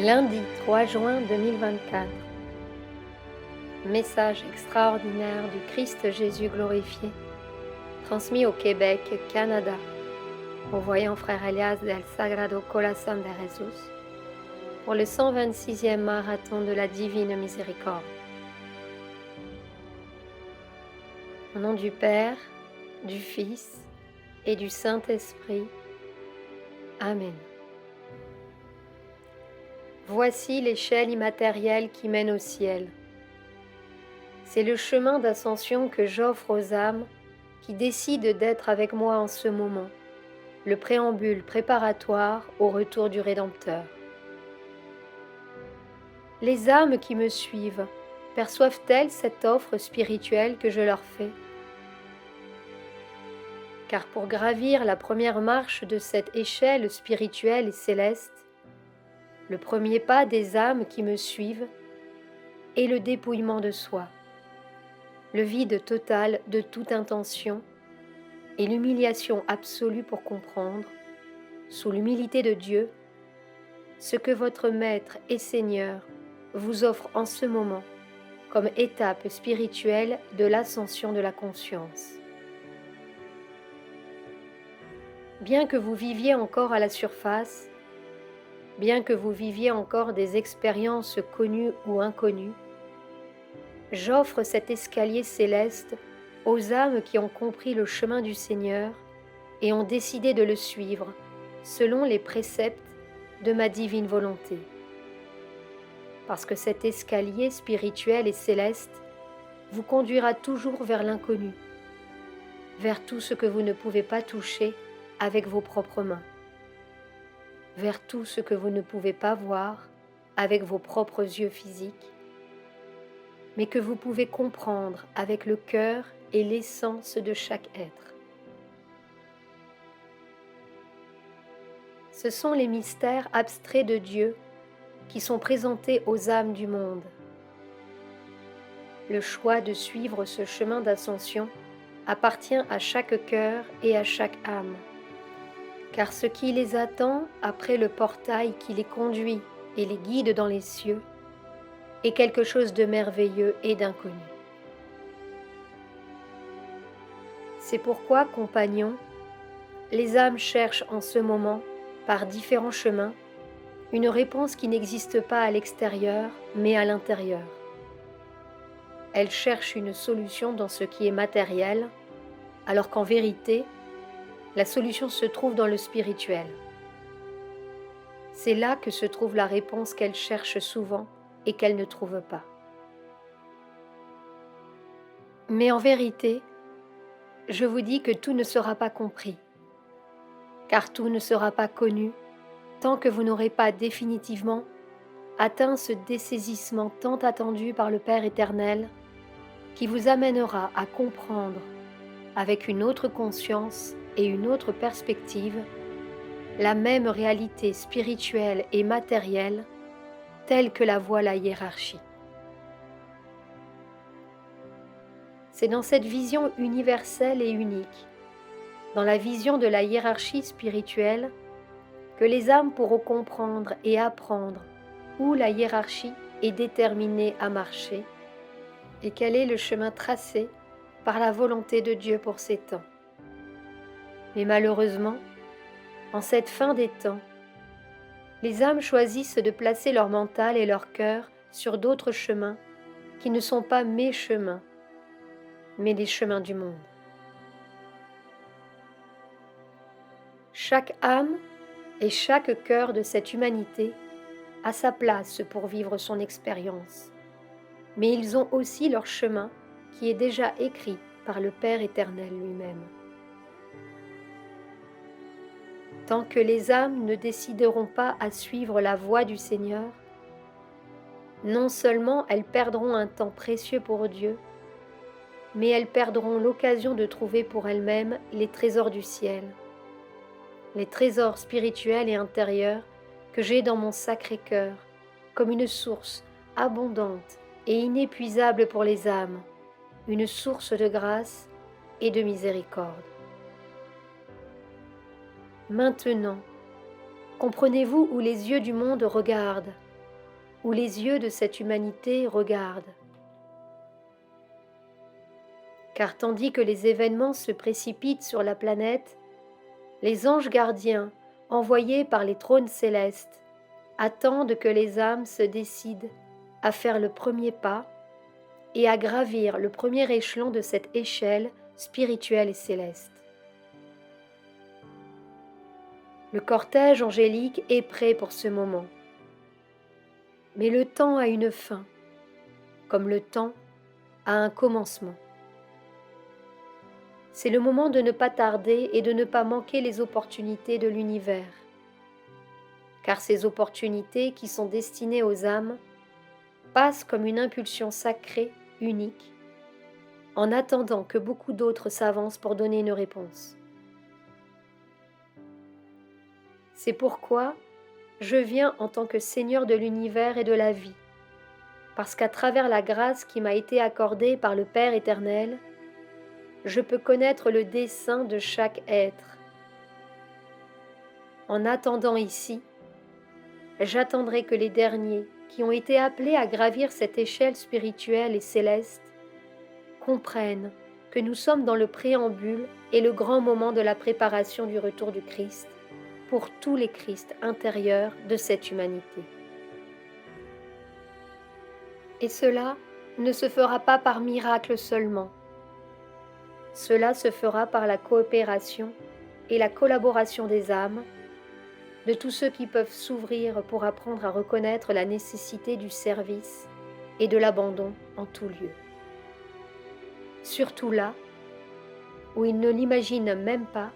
Lundi 3 juin 2024. Message extraordinaire du Christ Jésus glorifié, transmis au Québec, Canada, au voyant frère Elias del Sagrado Corazón de Jesús, pour le 126e marathon de la Divine Miséricorde. Au nom du Père, du Fils et du Saint-Esprit. Amen. Voici l'échelle immatérielle qui mène au ciel. C'est le chemin d'ascension que j'offre aux âmes qui décident d'être avec moi en ce moment, le préambule préparatoire au retour du Rédempteur. Les âmes qui me suivent perçoivent-elles cette offre spirituelle que je leur fais ? Car pour gravir la première marche de cette échelle spirituelle et céleste, le premier pas des âmes qui me suivent est le dépouillement de soi, le vide total de toute intention et l'humiliation absolue pour comprendre, sous l'humilité de Dieu, ce que votre Maître et Seigneur vous offre en ce moment comme étape spirituelle de l'ascension de la conscience. Bien que vous viviez encore à la surface, bien que vous viviez encore des expériences connues ou inconnues, j'offre cet escalier céleste aux âmes qui ont compris le chemin du Seigneur et ont décidé de le suivre selon les préceptes de ma divine volonté. Parce que cet escalier spirituel et céleste vous conduira toujours vers l'inconnu, vers tout ce que vous ne pouvez pas toucher avec vos propres mains, vers tout ce que vous ne pouvez pas voir avec vos propres yeux physiques, mais que vous pouvez comprendre avec le cœur et l'essence de chaque être. Ce sont les mystères abstraits de Dieu qui sont présentés aux âmes du monde. Le choix de suivre ce chemin d'ascension appartient à chaque cœur et à chaque âme, car ce qui les attend après le portail qui les conduit et les guide dans les cieux est quelque chose de merveilleux et d'inconnu. C'est pourquoi, compagnons, les âmes cherchent en ce moment, par différents chemins, une réponse qui n'existe pas à l'extérieur, mais à l'intérieur. Elles cherchent une solution dans ce qui est matériel, alors qu'en vérité, la solution se trouve dans le spirituel. C'est là que se trouve la réponse qu'elles cherchent souvent et qu'elles ne trouvent pas. Mais en vérité, je vous dis que tout ne sera pas compris, car tout ne sera pas connu tant que vous n'aurez pas définitivement atteint ce dessaisissement tant attendu par le Père éternel qui vous amènera à comprendre avec une autre conscience et une autre perspective la même réalité spirituelle et matérielle telle que la voit la hiérarchie. C'est dans cette vision universelle et unique, dans la vision de la hiérarchie spirituelle, que les âmes pourront comprendre et apprendre où la hiérarchie est déterminée à marcher et quel est le chemin tracé par la volonté de Dieu pour ces temps. Mais malheureusement, en cette fin des temps, les âmes choisissent de placer leur mental et leur cœur sur d'autres chemins qui ne sont pas mes chemins, mais les chemins du monde. Chaque âme et chaque cœur de cette humanité a sa place pour vivre son expérience, mais ils ont aussi leur chemin qui est déjà écrit par le Père éternel lui-même. Tant que les âmes ne décideront pas à suivre la voie du Seigneur, non seulement elles perdront un temps précieux pour Dieu, mais elles perdront l'occasion de trouver pour elles-mêmes les trésors du ciel, les trésors spirituels et intérieurs que j'ai dans mon sacré cœur, comme une source abondante et inépuisable pour les âmes, une source de grâce et de miséricorde. Maintenant, comprenez-vous où les yeux du monde regardent où les yeux de cette humanité regardent. Car tandis que les événements se précipitent sur la planète, les anges gardiens, envoyés par les trônes célestes, attendent que les âmes se décident à faire le premier pas et à gravir le premier échelon de cette échelle spirituelle et céleste. Le cortège angélique est prêt pour ce moment. Mais le temps a une fin, comme le temps a un commencement. C'est le moment de ne pas tarder et de ne pas manquer les opportunités de l'univers. Car ces opportunités qui sont destinées aux âmes passent comme une impulsion sacrée, unique, en attendant que beaucoup d'autres s'avancent pour donner une réponse. C'est pourquoi je viens en tant que Seigneur de l'univers et de la vie, parce qu'à travers la grâce qui m'a été accordée par le Père éternel, je peux connaître le dessein de chaque être. En attendant ici, j'attendrai que les derniers, qui ont été appelés à gravir cette échelle spirituelle et céleste, comprennent que nous sommes dans le préambule et le grand moment de la préparation du retour du Christ, pour tous les Christs intérieurs de cette humanité. Et cela ne se fera pas par miracle seulement. Cela se fera par la coopération et la collaboration des âmes, de tous ceux qui peuvent s'ouvrir pour apprendre à reconnaître la nécessité du service et de l'abandon en tout lieu. Surtout là où ils ne l'imaginent même pas,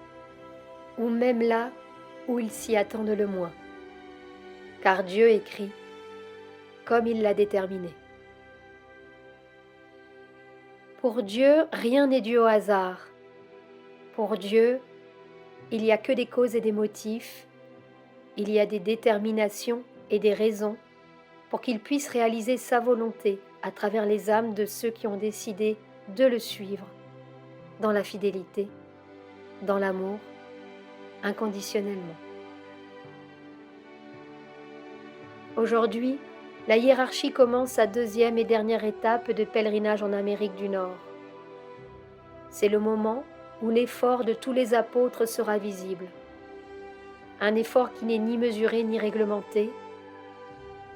ou même là où ils s'y attendent le moins. Car Dieu écrit comme il l'a déterminé. Pour Dieu, rien n'est dû au hasard. Pour Dieu, il n'y a que des causes et des motifs, il y a des déterminations et des raisons pour qu'il puisse réaliser sa volonté à travers les âmes de ceux qui ont décidé de le suivre, dans la fidélité, dans l'amour, inconditionnellement. Aujourd'hui, la hiérarchie commence sa deuxième et dernière étape de pèlerinage en Amérique du Nord. C'est le moment où l'effort de tous les apôtres sera visible. Un effort qui n'est ni mesuré ni réglementé.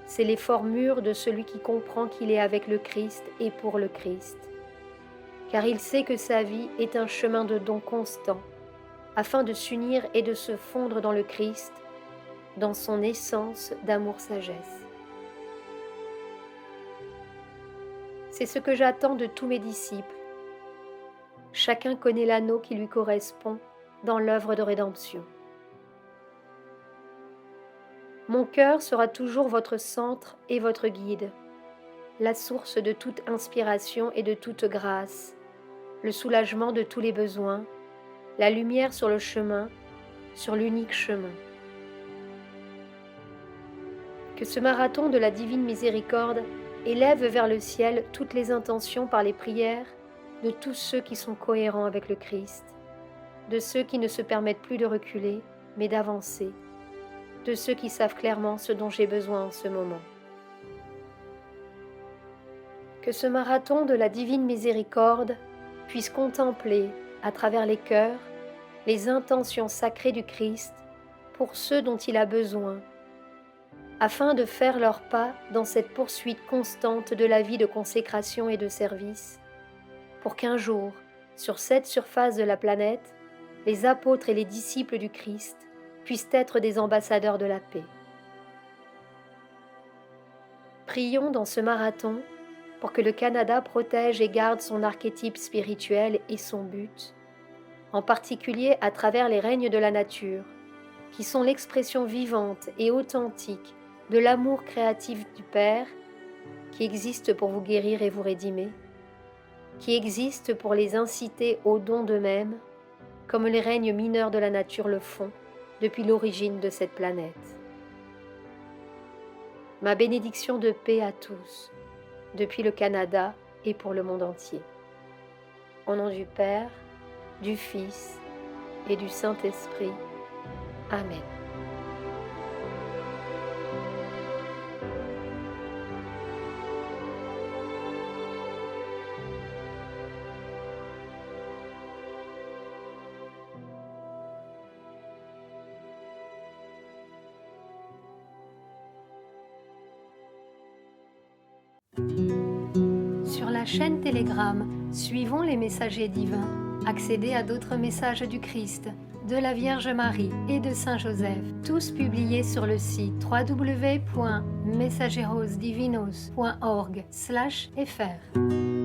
C'est l'effort mûr de celui qui comprend qu'il est avec le Christ et pour le Christ. Car il sait que sa vie est un chemin de don constant, afin de s'unir et de se fondre dans le Christ, dans son essence d'amour-sagesse. C'est ce que j'attends de tous mes disciples. Chacun connaît l'anneau qui lui correspond dans l'œuvre de rédemption. Mon cœur sera toujours votre centre et votre guide, la source de toute inspiration et de toute grâce, le soulagement de tous les besoins, la lumière sur le chemin, sur l'unique chemin. Que ce marathon de la divine miséricorde élève vers le ciel toutes les intentions par les prières de tous ceux qui sont cohérents avec le Christ, de ceux qui ne se permettent plus de reculer, mais d'avancer, de ceux qui savent clairement ce dont j'ai besoin en ce moment. Que ce marathon de la divine miséricorde puisse contempler, à travers les cœurs, les intentions sacrées du Christ pour ceux dont il a besoin, afin de faire leur pas dans cette poursuite constante de la vie de consécration et de service, pour qu'un jour, sur cette surface de la planète, les apôtres et les disciples du Christ puissent être des ambassadeurs de la paix. Prions dans ce marathon pour que le Canada protège et garde son archétype spirituel et son but, en particulier à travers les règnes de la nature, qui sont l'expression vivante et authentique de l'amour créatif du Père, qui existe pour vous guérir et vous rédimer, qui existe pour les inciter au don d'eux-mêmes, comme les règnes mineurs de la nature le font depuis l'origine de cette planète. Ma bénédiction de paix à tous, depuis le Canada et pour le monde entier. Au nom du Père, du Fils et du Saint-Esprit. Amen. chaîne Telegram Suivons les messagers divins. Accédez à d'autres messages du Christ, de la Vierge Marie et de Saint Joseph, tous publiés sur le site www.mensajerosdivinos.org/fr.